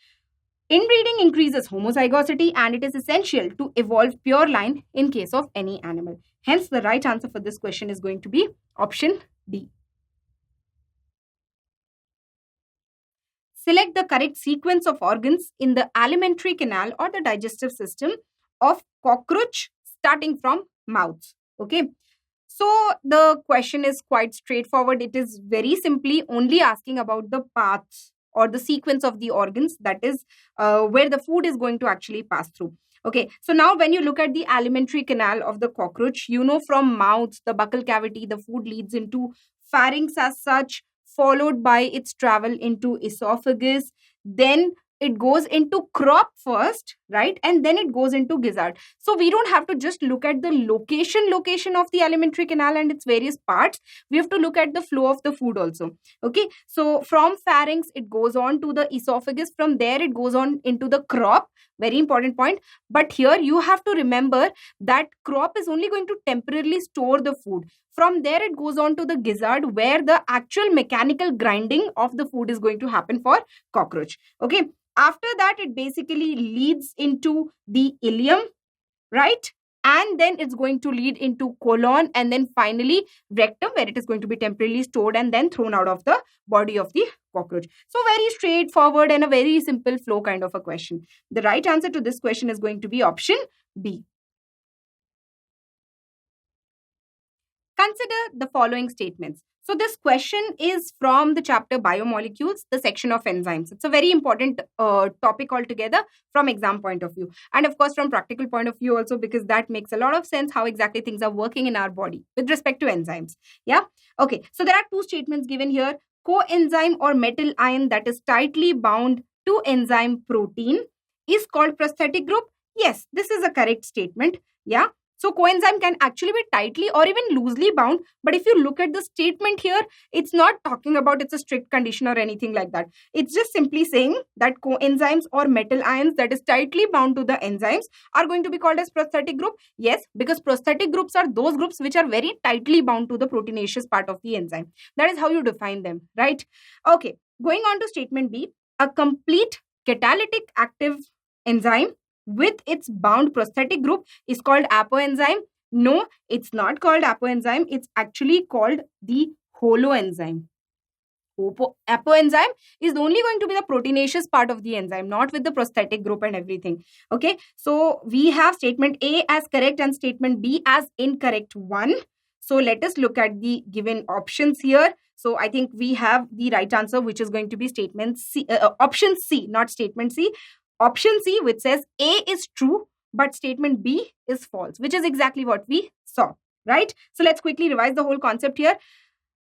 inbreeding increases homozygosity and it is essential to evolve pure line in case of any animal. Hence, the right answer for this question is going to be option D. Select the correct sequence of organs in the alimentary canal or the digestive system of cockroach starting from mouth. Okay. So the question is quite straightforward. It is very simply only asking about the paths or the sequence of the organs, that is where the food is going to actually pass through. Okay, so now when you look at the alimentary canal of the cockroach, you know from mouth, the buccal cavity, the food leads into pharynx as such, followed by its travel into esophagus, then it goes into crop first, right? And then it goes into gizzard. So we don't have to just look at the location of the alimentary canal and its various parts. We have to look at the flow of the food also. Okay, so from pharynx, it goes on to the esophagus. From there, it goes on into the crop. Very important point. But here you have to remember that crop is only going to temporarily store the food. From there, it goes on to the gizzard where the actual mechanical grinding of the food is going to happen for cockroach. Okay. After that, it basically leads into the ileum, right? And then it's going to lead into colon and then finally rectum, where it is going to be temporarily stored and then thrown out of the body of the cockroach. So very straightforward and a very simple flow kind of a question. The right answer to this question is going to be option B. Consider the following statements. So this question is from the chapter Biomolecules, the section of enzymes. It's a very important topic altogether from exam point of view. And of course, from practical point of view also, because that makes a lot of sense how exactly things are working in our body with respect to enzymes. Yeah. Okay. So there are two statements given here. Coenzyme or metal ion that is tightly bound to enzyme protein is called prosthetic group. Yes, this is a correct statement. Yeah. So coenzyme can actually be tightly or even loosely bound. But if you look at the statement here, it's not talking about it's a strict condition or anything like that. It's just simply saying that coenzymes or metal ions that is tightly bound to the enzymes are going to be called as prosthetic group. Yes, because prosthetic groups are those groups which are very tightly bound to the proteinaceous part of the enzyme. That is how you define them, right? Okay, going on to statement B, a complete catalytic active enzyme with its bound prosthetic group is called apoenzyme. No, it's not called apoenzyme. It's actually called the holoenzyme. Apoenzyme is only going to be the proteinaceous part of the enzyme, not with the prosthetic group and everything. Okay, so we have statement A as correct and statement B as incorrect one. So let us look at the given options here. So I think we have the right answer, which is going to be statement C, option C, not statement C. Option C, which says A is true, but statement B is false, which is exactly what we saw, right? So let's quickly revise the whole concept here.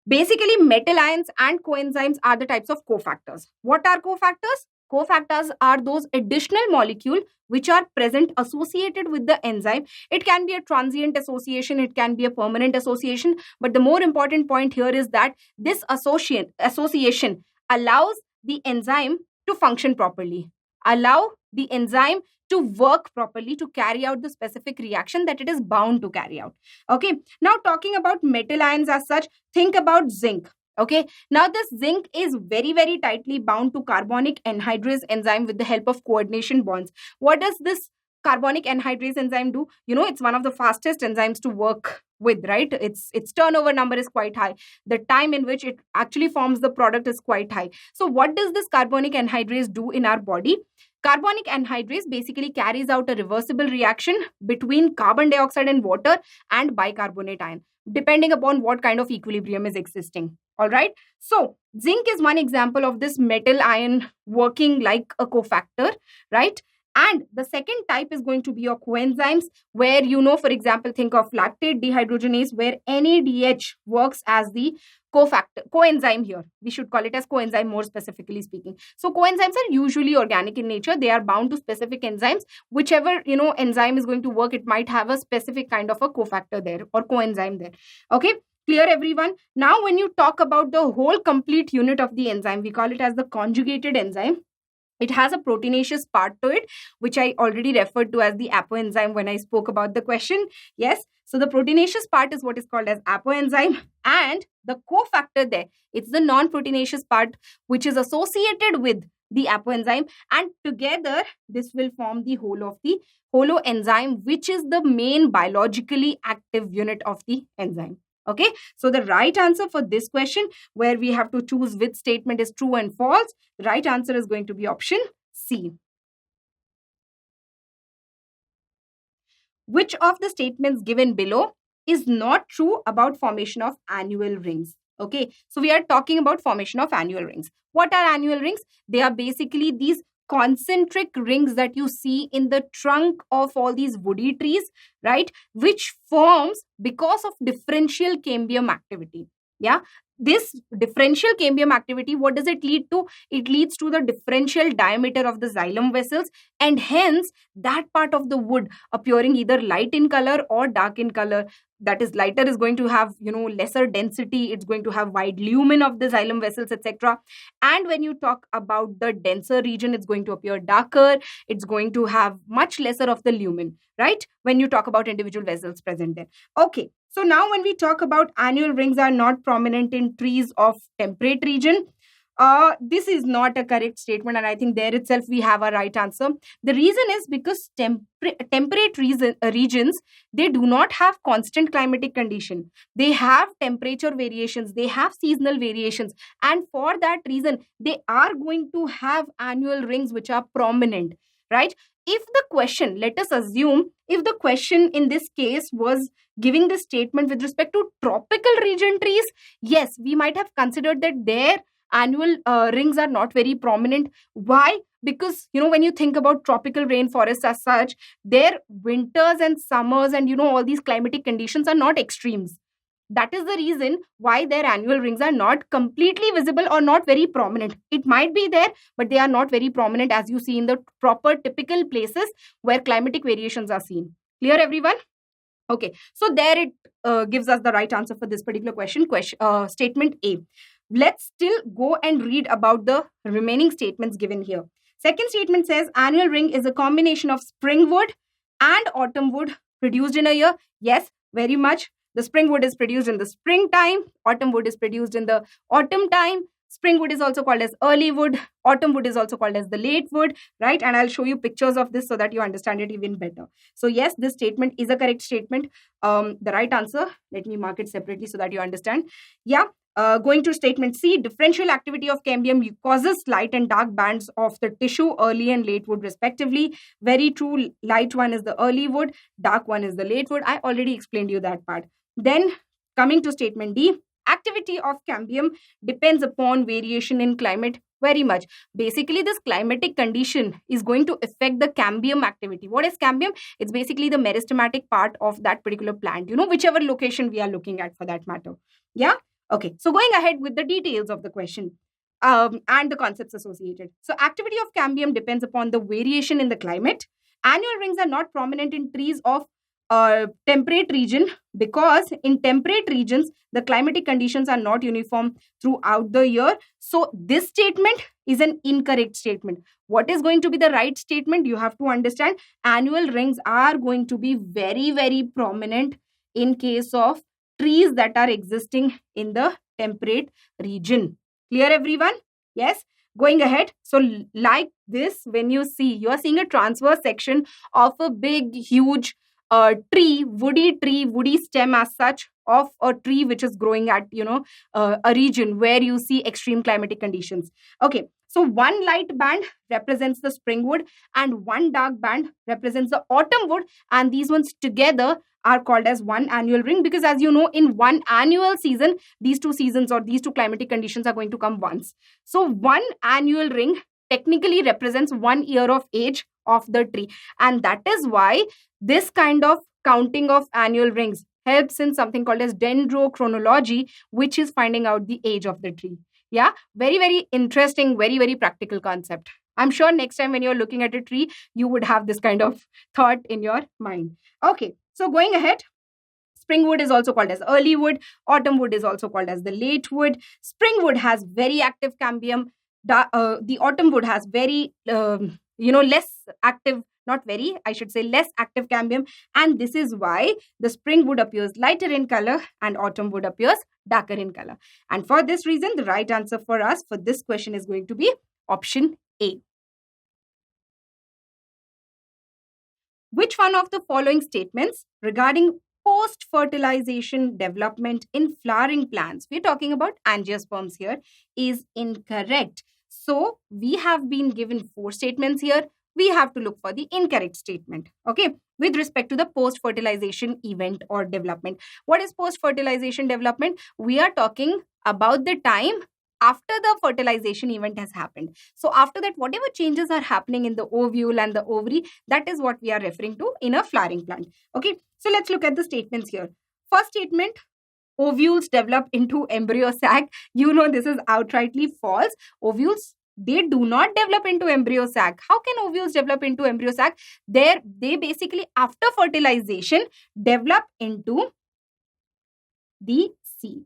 Basically, metal ions and coenzymes are the types of cofactors. What are cofactors? Cofactors are those additional molecules which are present associated with the enzyme. It can be a transient association, it can be a permanent association, but the more important point here is that this association allows the enzyme to function properly, allow the enzyme to work properly to carry out the specific reaction that it is bound to carry out. Okay, now talking about metal ions as such, think about zinc. Okay, now this zinc is very, very tightly bound to carbonic anhydrase enzyme with the help of coordination bonds. What does this carbonic anhydrase enzyme do? You know, it's one of the fastest enzymes to work with, right? Its turnover number is quite high. The time in which it actually forms the product is quite high. So what does this carbonic anhydrase do in our body? Carbonic anhydrase basically carries out a reversible reaction between carbon dioxide and water and bicarbonate ion, depending upon what kind of equilibrium is existing. All right. So zinc is one example of this metal ion working like a cofactor, right? And the second type is going to be your coenzymes, where, for example, think of lactate dehydrogenase, where NADH works as the coenzyme here. We should call it as coenzyme more specifically speaking. So coenzymes are usually organic in nature. They are bound to specific enzymes. Whichever, enzyme is going to work, it might have a specific kind of a cofactor there or coenzyme there. Okay. Clear, everyone? Now, when you talk about the whole complete unit of the enzyme, we call it as the conjugated enzyme. It has a proteinaceous part to it, which I already referred to as the apoenzyme when I spoke about the question. Yes. So the proteinaceous part is what is called as apoenzyme, and the cofactor there, it's the non-proteinaceous part, which is associated with the apoenzyme, and together this will form the whole of the holoenzyme, which is the main biologically active unit of the enzyme. Okay, so the right answer for this question, where we have to choose which statement is true and false, the right answer is going to be option C. Which of the statements given below is not true about formation of annual rings? Okay, so we are talking about formation of annual rings. What are annual rings? They are basically these concentric rings that you see in the trunk of all these woody trees, right, which forms because of differential cambium activity. Yeah, this differential cambium activity, what does it lead to? It leads to the differential diameter of the xylem vessels, and hence that part of the wood appearing either light in color or dark in color. That is, lighter is going to have, lesser density. It's going to have wide lumen of the xylem vessels, etc. And when you talk about the denser region, it's going to appear darker. It's going to have much lesser of the lumen, right, when you talk about individual vessels present there. Okay, so now when we talk about annual rings are not prominent in trees of temperate region, this is not a correct statement, and I think there itself we have a right answer. The reason is because temperate regions, they do not have constant climatic condition. They have temperature variations, they have seasonal variations, and for that reason they are going to have annual rings which are prominent, right? If the question, let us assume, if the question in this case was giving the statement with respect to tropical region trees, yes, we might have considered that their annual rings are not very prominent. Why? Because, when you think about tropical rainforests as such, their winters and summers and, all these climatic conditions are not extremes. That is the reason why their annual rings are not completely visible or not very prominent. It might be there, but they are not very prominent as you see in the proper typical places where climatic variations are seen. Clear, everyone? Okay, so there it gives us the right answer for this particular question, statement A. Let's still go and read about the remaining statements given here. Second statement says annual ring is a combination of spring wood and autumn wood produced in a year. Yes, very much. The spring wood is produced in the springtime. Autumn wood is produced in the autumn time. Spring wood is also called as early wood. Autumn wood is also called as the late wood, right? And I'll show you pictures of this so that you understand it even better. So yes, this statement is a correct statement. The right answer, let me mark it separately so that you understand. Yeah. Going to statement C, differential activity of cambium causes light and dark bands of the tissue, early and late wood respectively. Very true. Light one is the early wood, dark one is the late wood. I already explained you that part. Then coming to statement D, activity of cambium depends upon variation in climate. Very much. Basically, this climatic condition is going to affect the cambium activity. What is cambium? It's basically the meristematic part of that particular plant, whichever location we are looking at for that matter. Yeah. Okay, so going ahead with the details of the question and the concepts associated. So activity of cambium depends upon the variation in the climate. Annual rings are not prominent in trees of temperate region because in temperate regions, the climatic conditions are not uniform throughout the year. So this statement is an incorrect statement. What is going to be the right statement? You have to understand annual rings are going to be very, very prominent in case of trees that are existing in the temperate region. Clear, everyone? Yes. Going ahead. So like this, when you are seeing a transverse section of a big, huge woody stem as such of a tree which is growing at, a region where you see extreme climatic conditions. Okay. So one light band represents the spring wood and one dark band represents the autumn wood, and these ones together are called as one annual ring, because as you know, in one annual season, these two seasons or these two climatic conditions are going to come once. So one annual ring technically represents 1 year of age of the tree. And that is why this kind of counting of annual rings helps in something called as dendrochronology, which is finding out the age of the tree. Yeah, very, very interesting, very, very practical concept. I'm sure next time when you're looking at a tree, you would have this kind of thought in your mind. Okay, so going ahead, spring wood is also called as early wood. Autumn wood is also called as the late wood. Spring wood has very active cambium. The autumn wood has very, less active, not very, I should say less active cambium. And this is why the spring wood appears lighter in color and autumn wood appears darker in color. And for this reason, the right answer for us for this question is going to be option A. Which one of the following statements regarding post-fertilization development in flowering plants, we're talking about angiosperms here, is incorrect? So we have been given 4 statements here. We have to look for the incorrect statement, okay, with respect to the post-fertilization event or development. What is post-fertilization development? We are talking about the time after the fertilization event has happened. So after that, whatever changes are happening in the ovule and the ovary, that is what we are referring to in a flowering plant. Okay, so let's look at the statements here. First statement, ovules develop into embryo sac. You know this is outrightly false. Ovules, they do not develop into embryo sac. How can ovules develop into embryo sac? They basically after fertilization develop into the seed.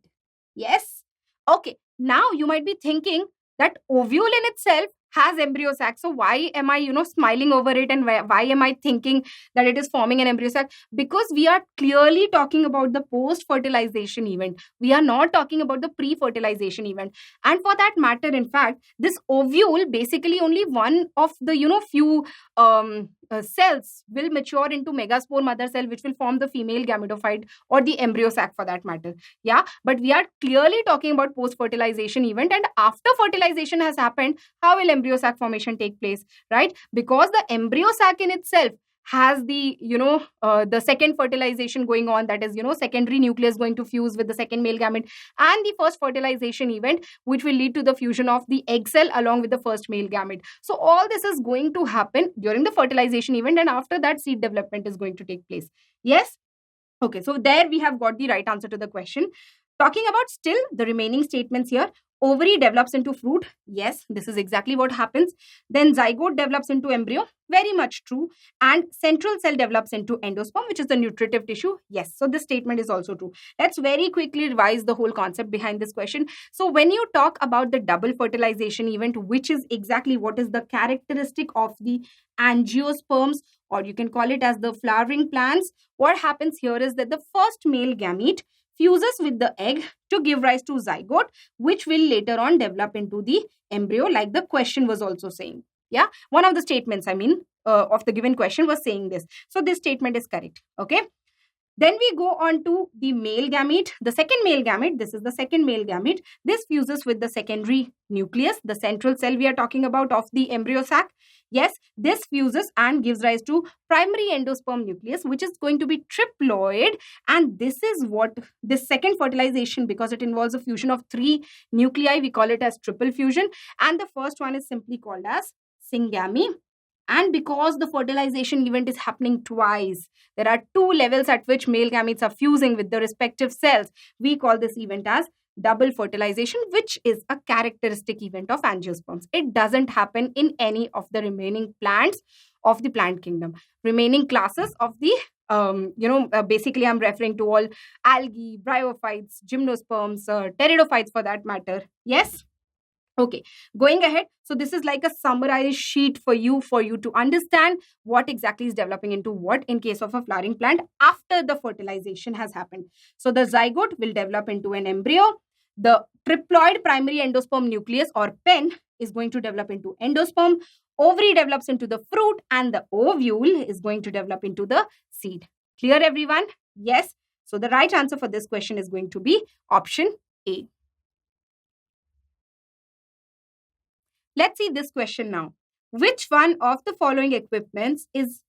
Yes. Okay. Now you might be thinking that ovule in itself has embryo sac. So why am I, smiling over it, and why am I thinking that it is forming an embryo sac? Because we are clearly talking about the post-fertilization event. We are not talking about the pre-fertilization event. And for that matter, in fact, this ovule, basically only one of the, few cells will mature into megaspore mother cell, which will form the female gametophyte or the embryo sac for that matter. Yeah, but we are clearly talking about post-fertilization event. And after fertilization has happened, how will embryo sac formation take place, right? Because the embryo sac in itself has the the second fertilization going on, that is secondary nucleus going to fuse with the second male gamete, and the first fertilization event which will lead to the fusion of the egg cell along with the first male gamete. So all this is going to happen during the fertilization event, and after that seed development is going to take place. Yes. Okay, so there we have got the right answer to the question. Talking about still the remaining statements here, ovary develops into fruit. Yes, this is exactly what happens. Then zygote develops into embryo. Very much true. And central cell develops into endosperm, which is the nutritive tissue. Yes, so this statement is also true. Let's very quickly revise the whole concept behind this question. So when you talk about the double fertilization event, which is exactly what is the characteristic of the angiosperms, or you can call it as the flowering plants, what happens here is that the first male gamete fuses with the egg to give rise to zygote, which will later on develop into the embryo, like the question was also saying. Yeah, one of the statements, of the given question was saying this. So this statement is correct. Okay. Then we go on to the male gamete, the second male gamete. This is the second male gamete. This fuses with the secondary nucleus, the central cell we are talking about of the embryo sac. Yes, this fuses and gives rise to primary endosperm nucleus, which is going to be triploid. And this is what this second fertilization, because it involves a fusion of 3 nuclei, we call it as triple fusion. And the first one is simply called as syngamy. And because the fertilization event is happening twice, there are 2 levels at which male gametes are fusing with the respective cells. We call this event as double fertilization, which is a characteristic event of angiosperms. It doesn't happen in any of the remaining plants of the plant kingdom. Remaining classes of the, basically I'm referring to all algae, bryophytes, gymnosperms, pteridophytes for that matter. Yes. Okay, going ahead. So this is like a summarized sheet for you to understand what exactly is developing into what in case of a flowering plant after the fertilization has happened. So the zygote will develop into an embryo. The triploid primary endosperm nucleus or pen is going to develop into endosperm. Ovary develops into the fruit, and the ovule is going to develop into the seed. Clear, everyone? Yes. So the right answer for this question is going to be option A. Let's see this question now. Which one of the following equipments is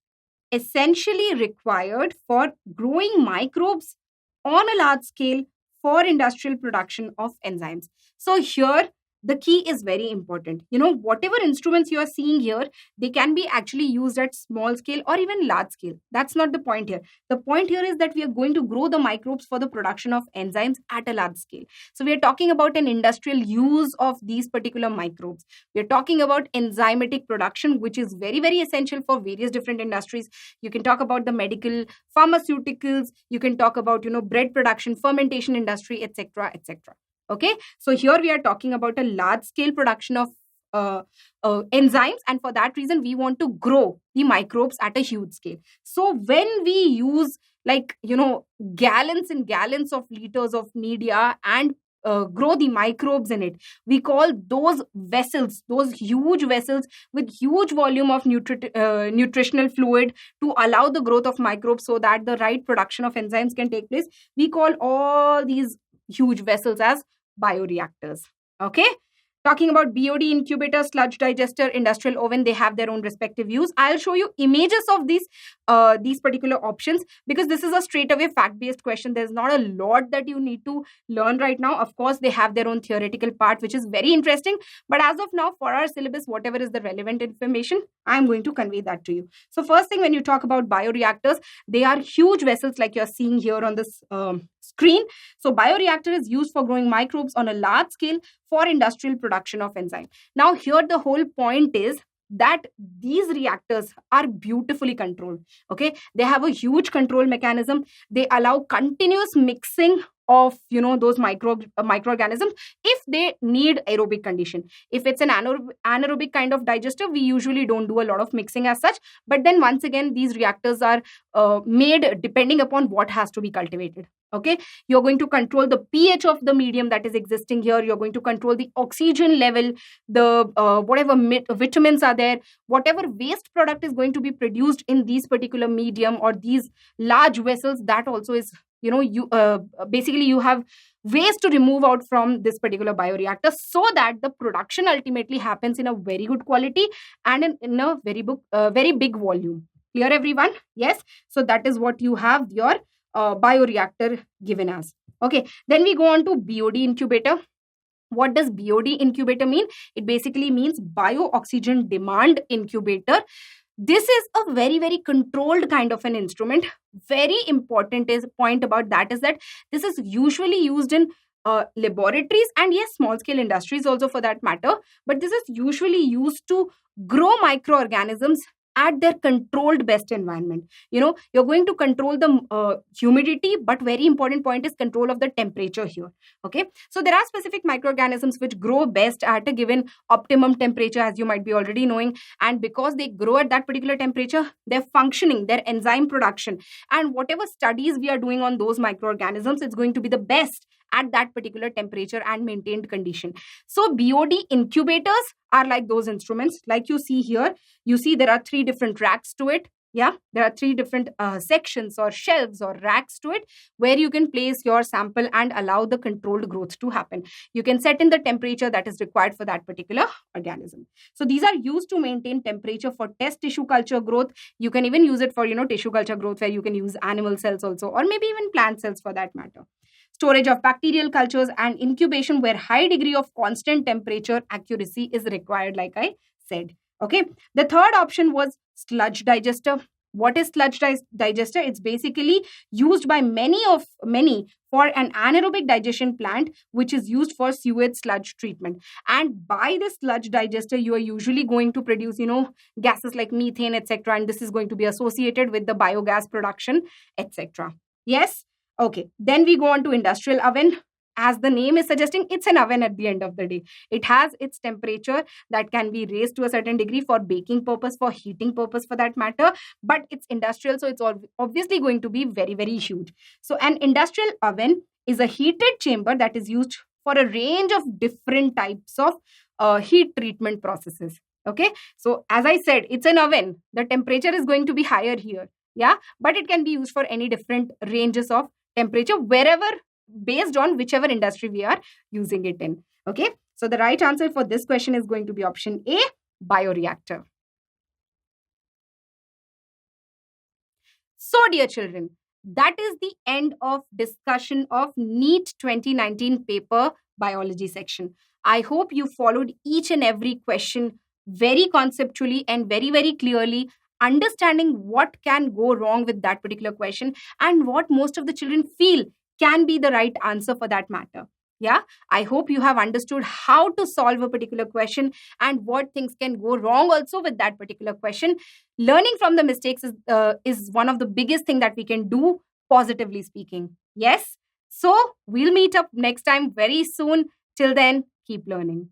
essentially required for growing microbes on a large scale for industrial production of enzymes? So here the key is very important. Whatever instruments you are seeing here, they can be actually used at small scale or even large scale. That's not the point here. The point here is that we are going to grow the microbes for the production of enzymes at a large scale. So we are talking about an industrial use of these particular microbes. We are talking about enzymatic production, which is very, very essential for various different industries. You can talk about the medical, pharmaceuticals, you can talk about, bread production, fermentation industry, etc., etc. Okay, so here we are talking about a large scale production of enzymes, and for that reason we want to grow the microbes at a huge scale. So when we use, like, gallons and gallons of liters of media and grow the microbes in it, we call those vessels, those huge vessels with huge volume of nutritional fluid to allow the growth of microbes so that the right production of enzymes can take place. We call all these huge vessels as bioreactors. Okay, talking about BOD, incubator, sludge digester, industrial oven, they have their own respective use. I'll show you images of these particular options, because this is a straight away fact based question. There's not a lot that you need to learn right now. Of course, they have their own theoretical part, which is very interesting, but as of now, for our syllabus, whatever is the relevant information, I'm going to convey that to you. So first thing, when you talk about bioreactors, they are huge vessels like you're seeing here on this screen. So bioreactor is used for growing microbes on a large scale for industrial production of enzyme. Now here the whole point is that these reactors are beautifully controlled. Okay, they have a huge control mechanism. They allow continuous mixing of those microorganisms if they need aerobic condition. If it's an anaerobic kind of digester, we usually don't do a lot of mixing as such, but then once again these reactors are made depending upon what has to be cultivated. Okay, you're going to control the pH of the medium that is existing here. You're going to control the oxygen level, the whatever vitamins are there, whatever waste product is going to be produced in these particular medium or these large vessels. That also is, you basically you have ways to remove out from this particular bioreactor, so that the production ultimately happens in a very good quality and in a very big volume. Clear, everyone? Yes. So that is what you have your bioreactor given as. Okay, then we go on to BOD incubator. What does BOD incubator mean? It basically means bio-oxygen demand incubator. This is a very, very controlled kind of an instrument. Very important is point about that is that this is usually used in laboratories and yes, small scale industries also for that matter. But this is usually used to grow microorganisms at their controlled best environment. You're going to control the humidity, but very important point is control of the temperature here. Okay, so there are specific microorganisms which grow best at a given optimum temperature, as you might be already knowing, and because they grow at that particular temperature, their functioning, their enzyme production, and whatever studies we are doing on those microorganisms, it's going to be the best at that particular temperature and maintained condition. So BOD incubators are like those instruments. Like you see here, you see there are 3 different racks to it. Yeah, there are 3 different sections or shelves or racks to it, where you can place your sample and allow the controlled growth to happen. You can set in the temperature that is required for that particular organism. So these are used to maintain temperature for test tissue culture growth. You can even use it for tissue culture growth, where you can use animal cells also, or maybe even plant cells for that matter. Storage of bacterial cultures and incubation where high degree of constant temperature accuracy is required, like I said. Okay, the third option was sludge digester. What is sludge digester? It's basically used by many for an anaerobic digestion plant, which is used for sewage sludge treatment. And by the sludge digester, you are usually going to produce gases like methane, etc., and this is going to be associated with the biogas production, etc. Yes. Okay, then we go on to industrial oven. As the name is suggesting, it's an oven at the end of the day. It has its temperature that can be raised to a certain degree for baking purpose, for heating purpose for that matter, but it's industrial, so it's obviously going to be very, very huge. So an industrial oven is a heated chamber that is used for a range of different types of heat treatment processes. Okay, so as I said, it's an oven. The temperature is going to be higher here. Yeah, but it can be used for any different ranges of temperature wherever, based on whichever industry we are using it in. Okay, so the right answer for this question is going to be option A, bioreactor. So dear children, that is the end of discussion of NEET 2019 paper biology section. I hope you followed each and every question very conceptually and very, very clearly, understanding what can go wrong with that particular question and what most of the children feel can be the right answer for that matter. Yeah, I hope you have understood how to solve a particular question and what things can go wrong also with that particular question. Learning from the mistakes is one of the biggest thing that we can do, positively speaking. Yes. So we'll meet up next time very soon. Till then, keep learning.